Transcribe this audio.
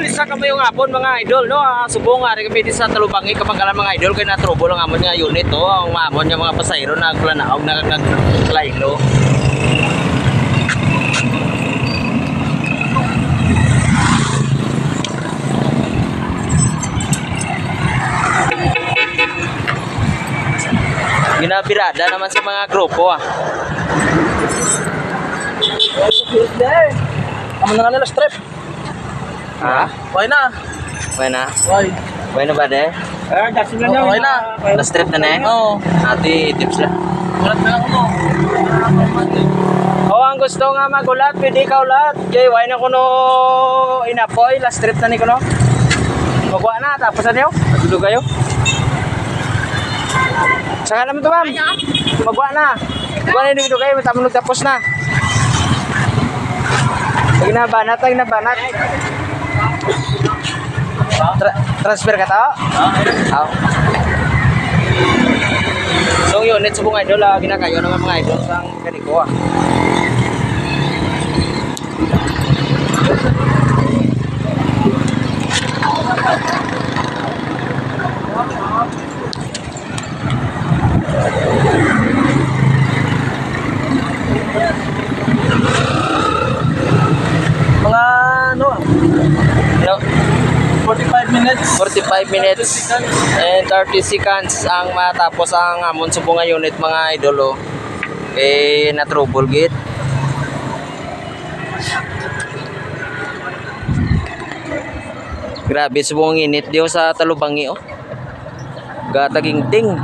Isa kami yung hapon mga idol, no? Subong nga rin kami din sa Talubangi kapanggalan mga idol kaya na-trouble ang amon nga unit, no? Ang amon nga mga pasahero nagplanaog naglaylo. Ginabirada naman sa mga grupo ah. Amo na nga nila strip. Ha? Okay na. Okay na? Okay. Okay na ba de? Dasin na niya. Okay na. Na-strip na na eh? Oo. Ati tips lang. Ulat na lang mo. Oh, ang gusto nga magulat, pwede ka ulat. Jay, why na ko no inapoy, last trip na ni ko no. Magwa na, tapos na niyo. Matulog kayo. Saka naman to ma'am. Magwa na. Magwa na dito kayo, matapos tapos na. Lagi na banat, lagi na banat. Transfer ka to? Oo. So yun, let's go mga idol, ginakayo naman mga idol sa kaniko ah. Mga ano? No? 45 minutes. 45 minutes and 30 seconds ang matapos ang amon subong nga unit mga idol oh. Eh na trouble gate. Grabe subong init dio sa Talubangi oh. Gataging ting.